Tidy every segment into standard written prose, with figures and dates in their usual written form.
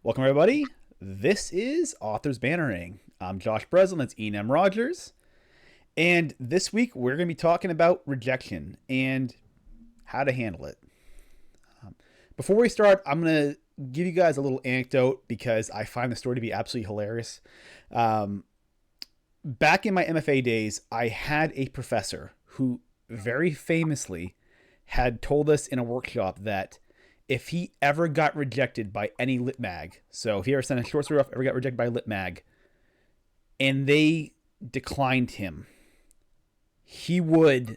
Welcome, everybody. This is Authors Bantering. I'm Josh Bresslin. That's Ian M. Rogers. And this week, we're going to be talking about rejection and how to handle it. Before we start, I'm going to give you guys a little anecdote because I find the story to be absolutely hilarious. Back in my MFA days, I had a professor who very famously had told us in a workshop that if he ever got rejected by any lit mag, so if he ever sent a short story off, ever got rejected by a lit mag, and they declined him, he would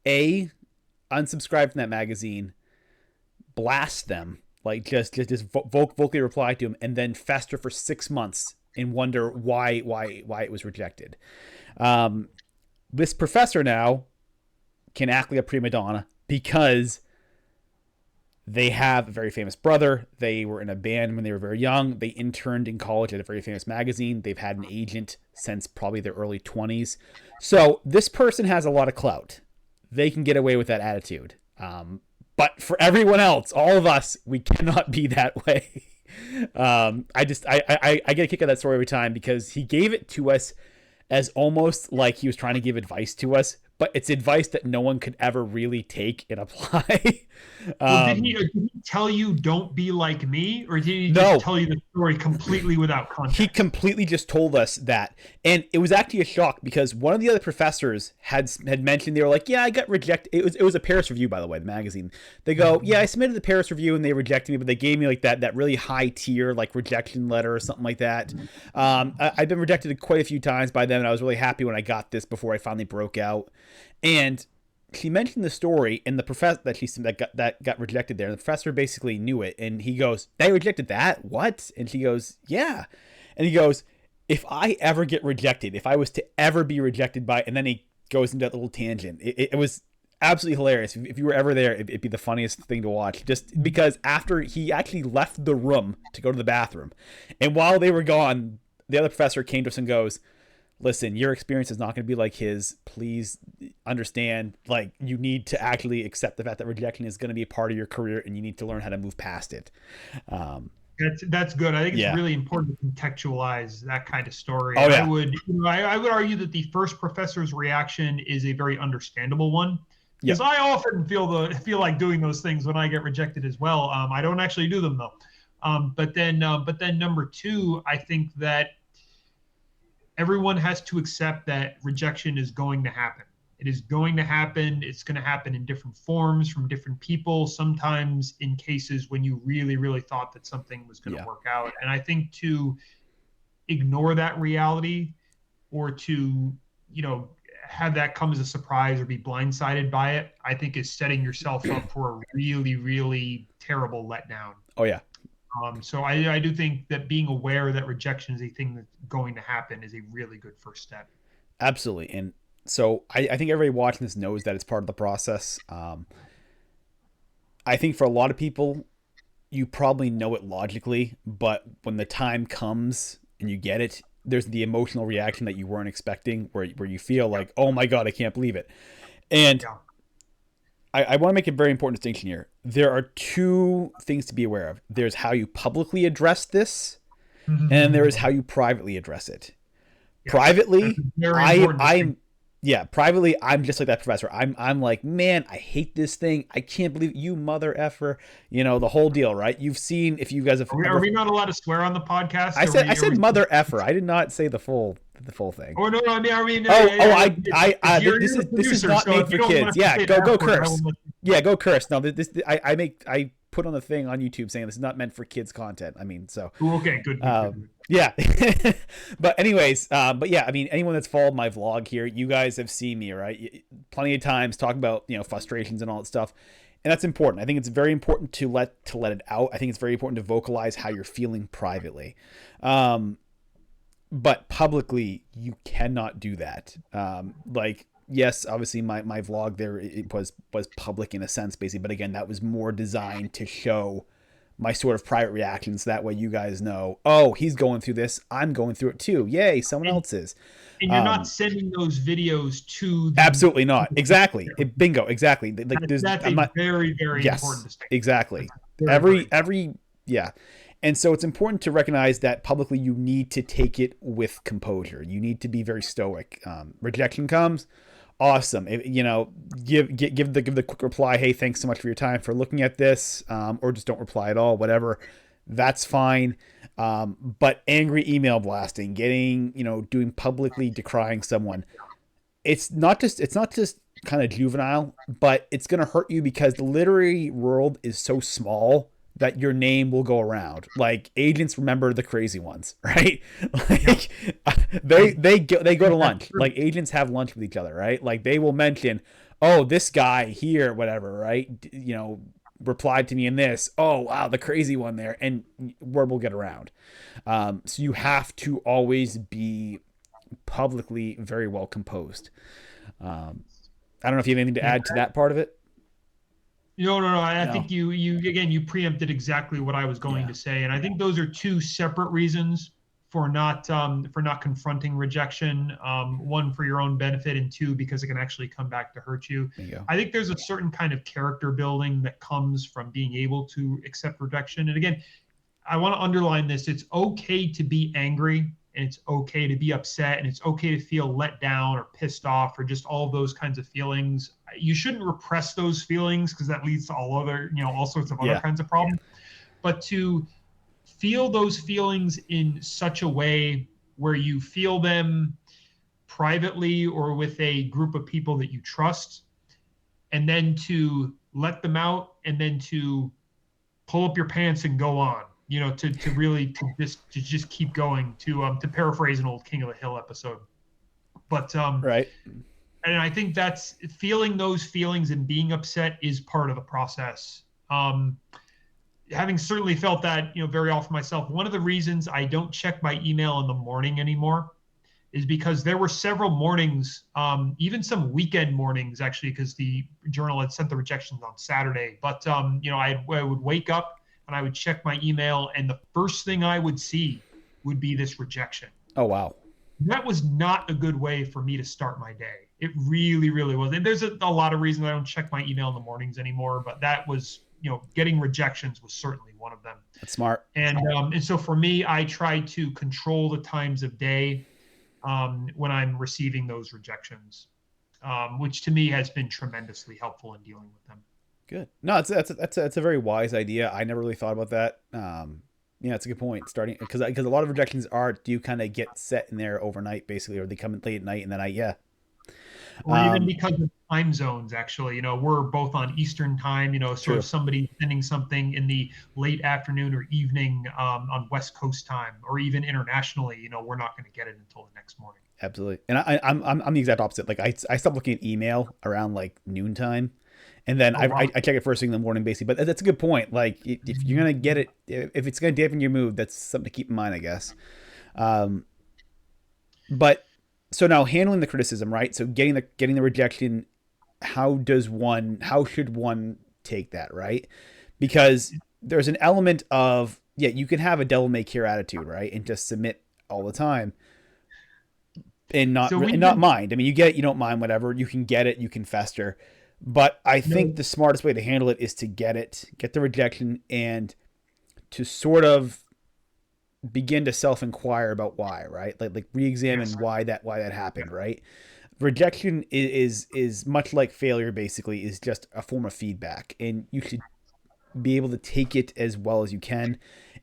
unsubscribe from that magazine, blast them, like just vocally reply to him, and then fester for 6 months and wonder why it was rejected. This professor now can act like a prima donna because they have a very famous brother. They were in a band when they were very young. They interned in college at a very famous magazine. They've had an agent since probably their early 20s. So this person has a lot of clout. They can get away with that attitude. But for everyone else, all of us, we cannot be that way. I get a kick out of that story every time because he gave it to us as almost like he was trying to give advice to us, but it's advice that no one could ever really take and apply. Well, did he tell you don't be like me, or did he just tell you the story completely without context? He completely just told us that, and it was actually a shock because one of the other professors had mentioned, they were like, "Yeah, I got rejected." It was a Paris Review, by the way, the magazine. They go, "Yeah, I submitted the Paris Review and they rejected me, but they gave me like that really high tier like rejection letter or something like that." I've been rejected quite a few times by them, and I was really happy when I got this before I finally broke out. And she mentioned the story, and the professor that got rejected there. And the professor basically knew it, and he goes, "They rejected that? What?" And she goes, "Yeah." And he goes, "If I ever get rejected, if I was to ever be rejected by," and then he goes into that little tangent. It was absolutely hilarious. If you were ever there, it'd be the funniest thing to watch. Just because after he actually left the room to go to the bathroom, and while they were gone, the other professor came to us and goes, "Listen, your experience is not going to be like his. Please understand, like, you need to actually accept the fact that rejection is going to be a part of your career and you need to learn how to move past it." That's good. I think it's really important to contextualize that kind of story. Oh, yeah. I would argue that the first professor's reaction is a very understandable one. Because I often feel like doing those things when I get rejected as well. I don't actually do them though. But then number two, I think that everyone has to accept that rejection is going to happen. It is going to happen. It's going to happen in different forms from different people, sometimes in cases when you really, really thought that something was going to work out. And I think to ignore that reality or to, have that come as a surprise or be blindsided by it, I think is setting yourself up for a really, really terrible letdown. Oh, yeah. So I do think that being aware that rejection is a thing that's going to happen is a really good first step. Absolutely. And so I think everybody watching this knows that it's part of the process. I think for a lot of people, you probably know it logically, but when the time comes and you get it, there's the emotional reaction that you weren't expecting where you feel like, "Oh my God, I can't believe it." And I want to make a very important distinction here. There are two things to be aware of. There's how you publicly address this, and there is how you privately address it. Yeah, privately, privately, I'm just like that professor. I'm like, "Man, I hate this thing. I can't believe you, mother effer." The whole deal, right? You've seen, if you guys have. Are we not allowed to swear on the podcast? I said mother effer. I did not say the full thing. Oh no, I mean. This is not made for kids. Yeah, go curse. Yeah, go curse. No, I put on the thing on YouTube saying this is not meant for kids content. I mean, so. Okay, good. Yeah. But anyways, I mean, anyone that's followed my vlog here, you guys have seen me, right? Plenty of times talk about, frustrations and all that stuff. And that's important. I think it's very important to let it out. I think it's very important to vocalize how you're feeling privately. But publicly, you cannot do that. Yes, obviously my vlog there, it was public in a sense, basically. But again, that was more designed to show my sort of private reactions. That way you guys know, oh, he's going through this. I'm going through it too. Yay, someone else is. And you're not sending those videos to the... Absolutely not. Exactly. Bingo. Exactly. That's a very, very important distinction. Exactly. And so it's important to recognize that publicly you need to take it with composure. You need to be very stoic. Rejection comes, awesome. Give the quick reply. Hey, thanks so much for your time for looking at this, or just don't reply at all. Whatever, that's fine. But angry email blasting, doing publicly decrying someone, it's not just kind of juvenile, but it's going to hurt you because the literary world is so small that your name will go around. Like agents remember the crazy ones, right? Like they go to lunch. Like agents have lunch with each other, right? Like they will mention, oh, this guy here, whatever, right? Replied to me in this. Oh wow, the crazy one there, and word will get around. So you have to always be publicly very well composed. I don't know if you have anything to add to that part of it. No. I No. think you preempted exactly what I was going to say, and I think those are two separate reasons for not confronting rejection. One, for your own benefit, and two, because it can actually come back to hurt you. There you go. I think there's a certain kind of character building that comes from being able to accept rejection. And again, I want to underline this. It's okay to be angry, and it's okay to be upset, and it's okay to feel let down or pissed off or just all those kinds of feelings. You shouldn't repress those feelings because that leads to all sorts of other kinds of problems. But to feel those feelings in such a way where you feel them privately or with a group of people that you trust, and then to let them out, and then to pull up your pants and go on, to just keep going, to paraphrase an old King of the Hill episode. But Right. and I think that's feeling those feelings and being upset is part of the process. Having certainly felt that, very often myself, one of the reasons I don't check my email in the morning anymore is because there were several mornings, even some weekend mornings actually, because the journal had sent the rejections on Saturday. But I would wake up and I would check my email, and the first thing I would see would be this rejection. Oh wow. That was not a good way for me to start my day. It really, really was. And there's a lot of reasons I don't check my email in the mornings anymore, but that was, getting rejections was certainly one of them. That's smart. And so for me, I try to control the times of day when I'm receiving those rejections, which to me has been tremendously helpful in dealing with them. Good. No, that's a very wise idea. I never really thought about that. It's a good point. Starting because a lot of rejections do kind of get set in there overnight, basically, or they come in late at night, and then or even because of time zones, actually, we're both on Eastern time, so if somebody sending something in the late afternoon or evening on West Coast time, or even internationally, we're not going to get it until the next morning. Absolutely. And I'm the exact opposite. Like I stopped looking at email around like noontime. And then I check it first thing in the morning, basically. But that's a good point. Like, if you're going to get it, if it's going to dampen your mood, that's something to keep in mind, I guess. But so now handling the criticism, right? So getting the rejection, how should one take that, right? Because there's an element of, you can have a devil may care attitude, right? And just submit all the time. And not mind. I mean, you get it, you don't mind, whatever. You can get it, you can fester. But I think the smartest way to handle it is to get the rejection, and to sort of begin to self-inquire about why, right? Like re-examine why that happened, right? Rejection is much like failure, basically, is just a form of feedback, and you should be able to take it as well as you can.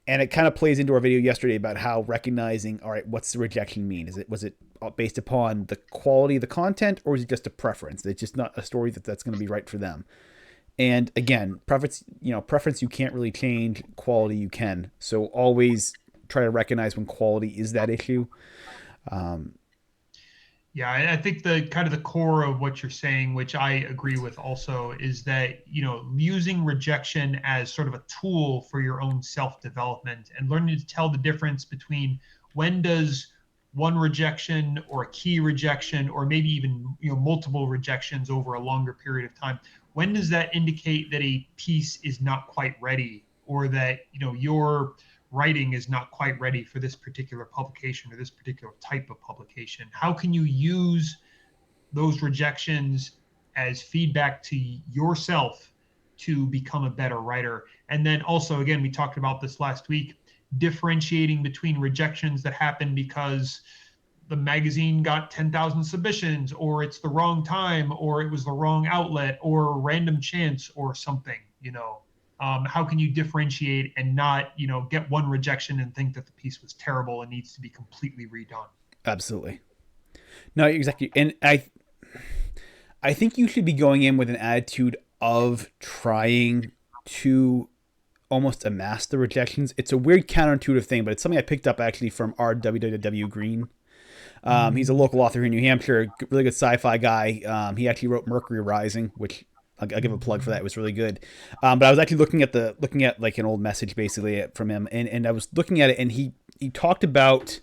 And it kind of plays into our video yesterday about how recognizing, all right, what's the rejection mean? Was it based upon the quality of the content, or is it just a preference? It's just not a story that's going to be right for them. And again, preference you can't really change, quality you can. So always try to recognize when quality is that issue. Yeah, I think the kind of the core of what you're saying, which I agree with also, is that, using rejection as sort of a tool for your own self-development, and learning to tell the difference between when does one rejection or a key rejection, or maybe even, multiple rejections over a longer period of time, when does that indicate that a piece is not quite ready, or that, your writing is not quite ready for this particular publication or this particular type of publication? How can you use those rejections as feedback to yourself to become a better writer? And then also, again, we talked about this last week, differentiating between rejections that happen because the magazine got 10,000 submissions, or it's the wrong time, or it was the wrong outlet, or random chance, or something, how can you differentiate and not, get one rejection and think that the piece was terrible and needs to be completely redone? Absolutely. No, exactly. And I think you should be going in with an attitude of trying to almost amass the rejections. It's a weird counterintuitive thing, but it's something I picked up actually from RWW Green. He's a local author here in New Hampshire, really good sci-fi guy. He actually wrote Mercury Rising, which I'll give a plug for that. It was really good. But I was actually looking at like an old message basically from him, and I was looking at it, and he talked about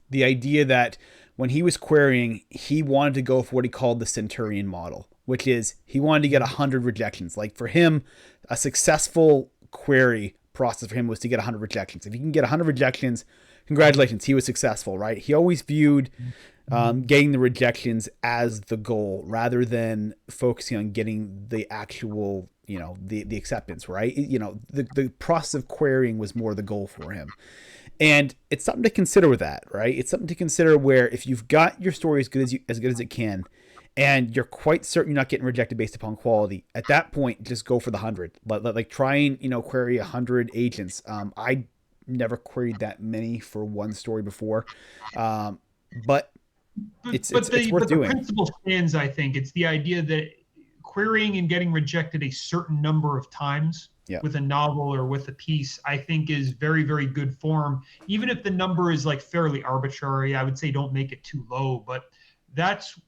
the idea that when he was querying, he wanted to go for what he called the Centurion model, which is he wanted to get 100 rejections. Like for him, a successful query process for him was to get 100 rejections. If you can get 100 rejections, congratulations, he was successful, right? He always viewed getting the rejections as the goal rather than focusing on getting the actual, the acceptance, right? The process of querying was more the goal for him. And it's something to consider with that, right? It's something to consider where if you've got your story as good as it can, and you're quite certain you're not getting rejected based upon quality, at that point, just go for the 100. Like try and, query 100 agents. I never queried that many for one story before, but it's worth doing. The principle stands, I think. It's the idea that querying and getting rejected a certain number of times with a novel or with a piece, I think is very, very good form. Even if the number is like fairly arbitrary, I would say don't make it too low, but that's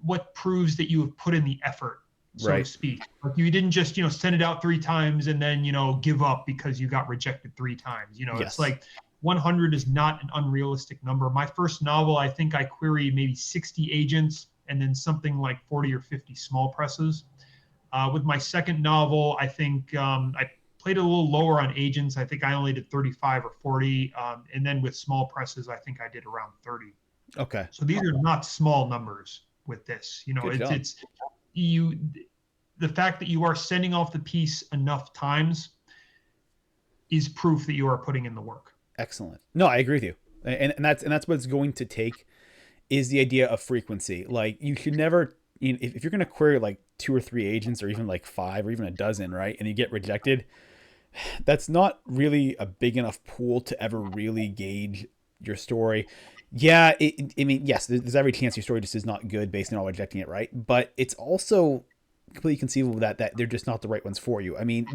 what proves that you have put in the effort, so to speak. Like you didn't just, send it out 3 times and then, give up because you got rejected 3 times. It's like 100 is not an unrealistic number. My first novel, I think I queried maybe 60 agents and then something like 40 or 50 small presses. With my second novel, I think I played a little lower on agents. I think I only did 35 or 40. And then with small presses, I think I did around 30. Okay. So these are not small numbers with this. It's the fact that you are sending off the piece enough times is proof that you are putting in the work. Excellent. No, I agree with you. And that's what it's going to take is the idea of frequency. Like you should never, if you're going to query like 2 or 3 agents or even like 5 or even a dozen, right? And you get rejected, that's not really a big enough pool to ever really gauge your story. Yeah. Yes, there's every chance your story just is not good based on all rejecting it. Right. But it's also completely conceivable that they're just not the right ones for you. I mean,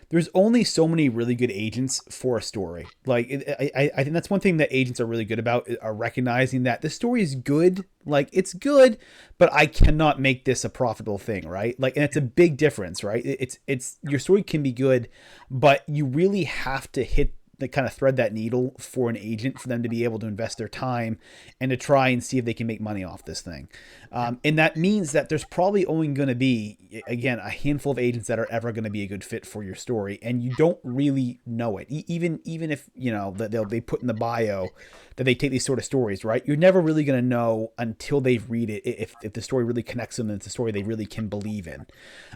there's only so many really good agents for a story. Like I think that's one thing that agents are really good about, are recognizing that the story is good. Like it's good, but I cannot make this a profitable thing, right? Like, and it's a big difference, right? It's your story can be good, but you really have to hit the kind of thread that needle for an agent for them to be able to invest their time and to try and see if they can make money off this thing. And that means that there's probably only going to be, again, a handful of agents that are ever going to be a good fit for your story. And you don't really know it. Even if, they put in the bio that they take these sort of stories, right? You're never really going to know until they read it if the story really connects them and it's a story they really can believe in.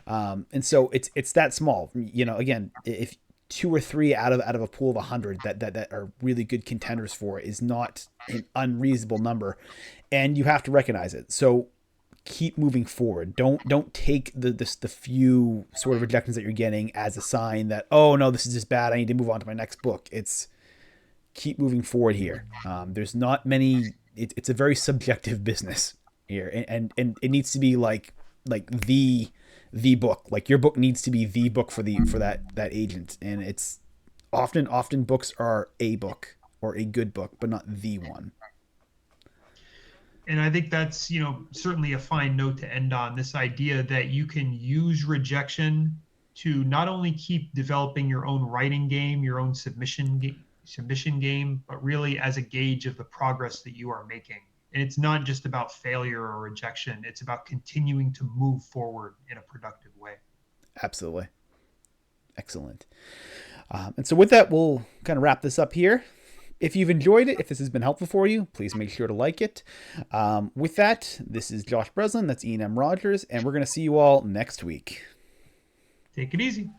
And so it's that small, again, if 2 or 3 out of a pool of 100 that are really good contenders for it is not an unreasonable number, and you have to recognize it. So keep moving forward. Don't take the few sort of rejections that you're getting as a sign that, oh no, this is just bad, I need to move on to my next book. It's keep moving forward here. There's not many. It's a very subjective business here, and it needs to be like the book. Like your book needs to be the book for that agent, and it's often books are a book or a good book, but not the one. And I think that's certainly a fine note to end on, this idea that you can use rejection to not only keep developing your own writing game, your own submission game, but really as a gauge of the progress that you are making. And it's not just about failure or rejection. It's about continuing to move forward in a productive way. Absolutely. Excellent. And so with that, we'll kind of wrap this up here. If you've enjoyed it, if this has been helpful for you, please make sure to like it. With that, this is Josh Bresslin. That's Ian M. Rogers. And we're going to see you all next week. Take it easy.